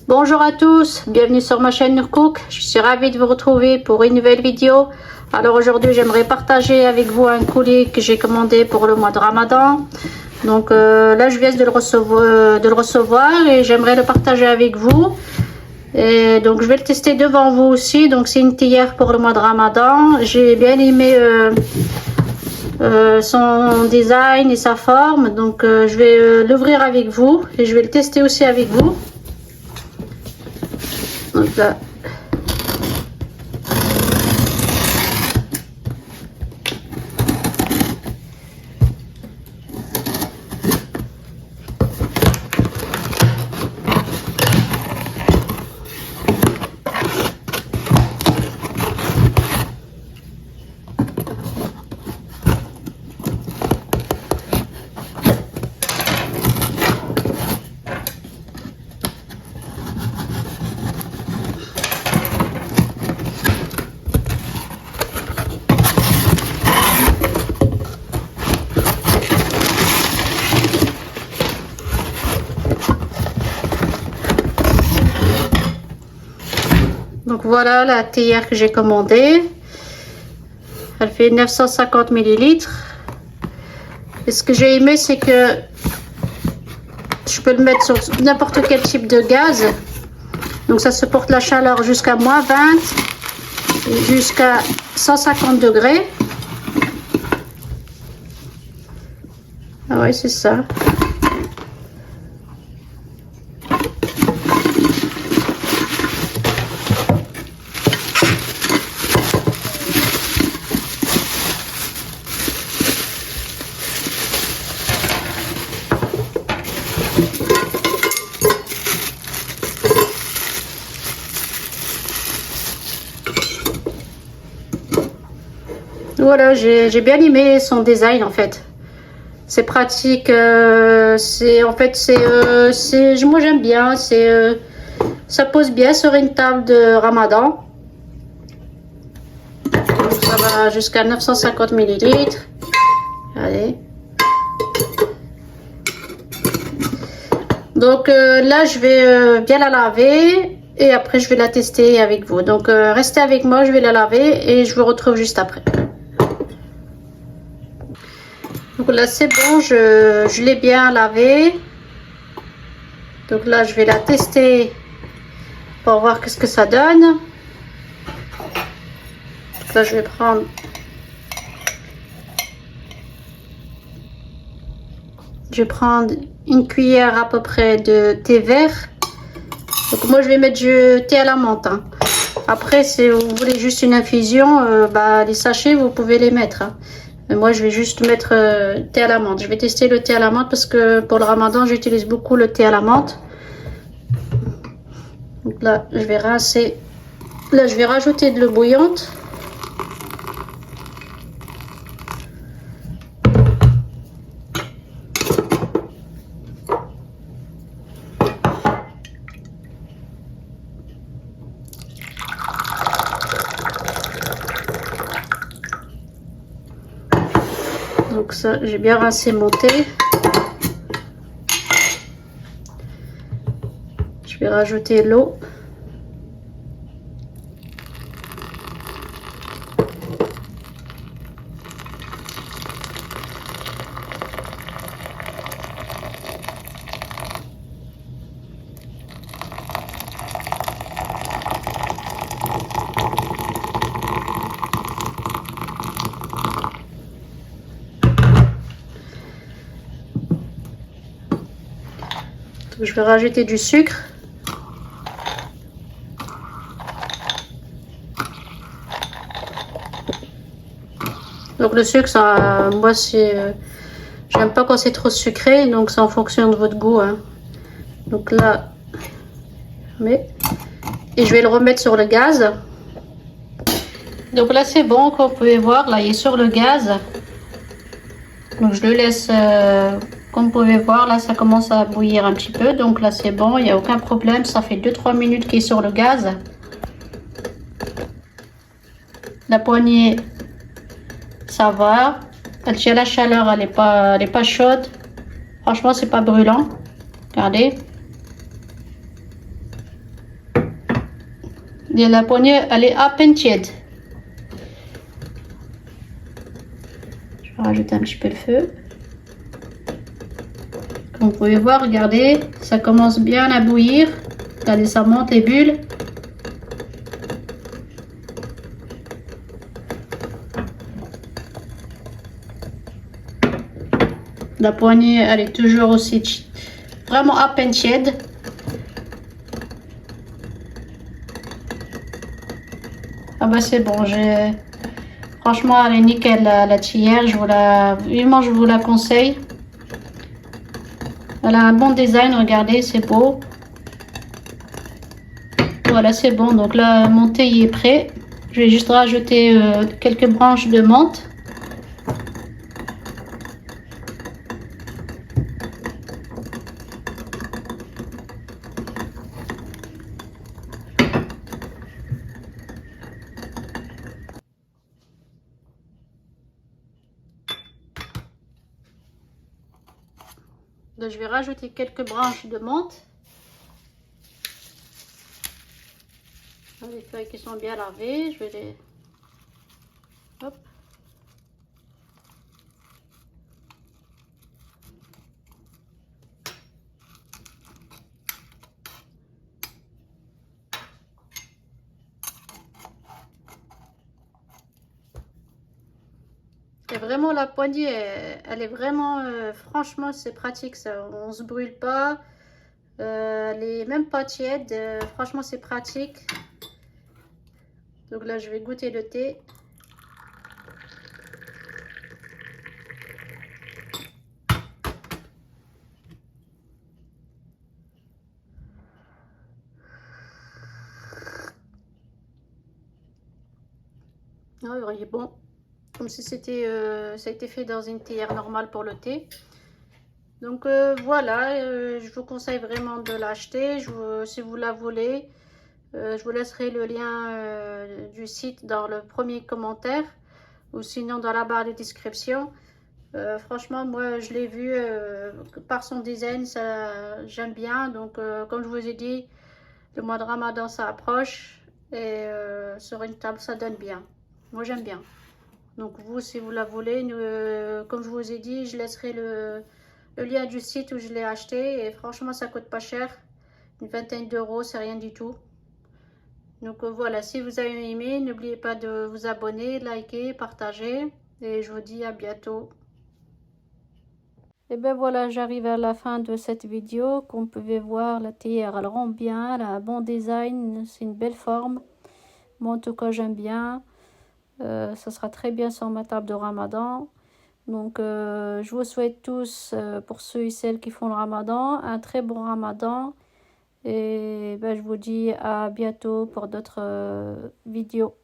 Bonjour à tous, bienvenue sur ma chaîne Nurcook. Je suis ravie de vous retrouver pour une nouvelle vidéo. Alors aujourd'hui j'aimerais partager avec vous un colis que j'ai commandé pour le mois de Ramadan. Donc là je viens de le recevoir et j'aimerais le partager avec vous. Et donc je vais le tester devant vous aussi. Donc c'est une théière pour le mois de Ramadan. J'ai bien aimé son design et sa forme. Donc je vais l'ouvrir avec vous et je vais le tester aussi avec vous. Donc là, donc voilà la théière que j'ai commandée. Elle fait 950 millilitres. Et ce que j'ai aimé, c'est que je peux le mettre sur n'importe quel type de gaz. Donc ça supporte la chaleur jusqu'à -20, jusqu'à 150 degrés. Ah ouais, c'est ça. Voilà, j'ai bien aimé son design en fait. C'est pratique, moi j'aime bien, ça pose bien sur une table de Ramadan. Donc ça va jusqu'à 950 millilitres. Allez. Donc là je vais bien la laver et après je vais la tester avec vous. Donc restez avec moi, je vais la laver et je vous retrouve juste après. Donc là c'est bon, je l'ai bien lavé. Donc là je vais la tester pour voir qu'est-ce que ça donne. Donc là je vais prendre une cuillère à peu près de thé vert. Donc moi je vais mettre du thé à la menthe, hein. Après si vous voulez juste une infusion, les sachets vous pouvez les mettre, hein. Mais moi je vais juste mettre thé à la menthe. Je vais tester le thé à la menthe parce que pour le Ramadan j'utilise beaucoup le thé à la menthe. Donc là je vais rincer. Là je vais rajouter de l'eau bouillante. Donc ça, j'ai bien rincé mon thé. Je vais rajouter l'eau. Je vais rajouter du sucre. Donc le sucre, ça, moi j'aime pas quand c'est trop sucré, donc c'est en fonction de votre goût, hein. Donc là, et je vais le remettre sur le gaz. Donc là c'est bon, comme vous pouvez voir, là il est sur le gaz. Donc je le laisse. Comme vous pouvez voir, là, ça commence à bouillir un petit peu. Donc là, c'est bon, il n'y a aucun problème. Ça fait 2-3 minutes qu'il est sur le gaz. La poignée, ça va. Elle tient la chaleur, elle est pas chaude. Franchement, c'est pas brûlant. Regardez. Et la poignée, elle est à peine tiède. Je vais rajouter un petit peu le feu. Comme vous pouvez voir, regardez, ça commence bien à bouillir. Regardez, ça monte les bulles. La poignée, elle est toujours aussi vraiment à peine tiède. Ah bah c'est bon, franchement elle est nickel la tillère, vivement je vous la conseille. Elle a un bon design, regardez, c'est beau. Voilà, c'est bon, donc là mon thé est prêt. Je vais juste rajouter quelques branches de menthe. Donc, je vais rajouter quelques branches de menthe. Les feuilles qui sont bien lavées, je vais les... Hop. Et vraiment la poignée, elle est vraiment, franchement c'est pratique ça, on se brûle pas, elle est même pas tiède, franchement c'est pratique. Donc là je vais goûter le thé. Ah, il est bon, comme si c'était, ça a été fait dans une théière normale pour le thé. Donc voilà, je vous conseille vraiment de l'acheter, si vous la voulez. Je vous laisserai le lien du site dans le premier commentaire ou sinon dans la barre de description. Franchement, moi je l'ai vu par son design, j'aime bien. Donc comme je vous ai dit, le mois de Ramadan ça approche et sur une table ça donne bien. Moi j'aime bien. Donc vous, si vous la voulez, comme je vous ai dit, je laisserai le lien du site où je l'ai acheté et franchement ça coûte pas cher. Une vingtaine d'euros, c'est rien du tout. Donc voilà, si vous avez aimé, n'oubliez pas de vous abonner, liker, partager et je vous dis à bientôt. Et ben voilà, j'arrive à la fin de cette vidéo. Comme vous pouvez voir, la théière elle rend bien, elle a un bon design, c'est une belle forme. Moi en tout cas j'aime bien. Ça sera très bien sur ma table de Ramadan. Donc je vous souhaite tous, pour ceux et celles qui font le Ramadan, un très bon Ramadan. Et ben, je vous dis à bientôt pour d'autres vidéos.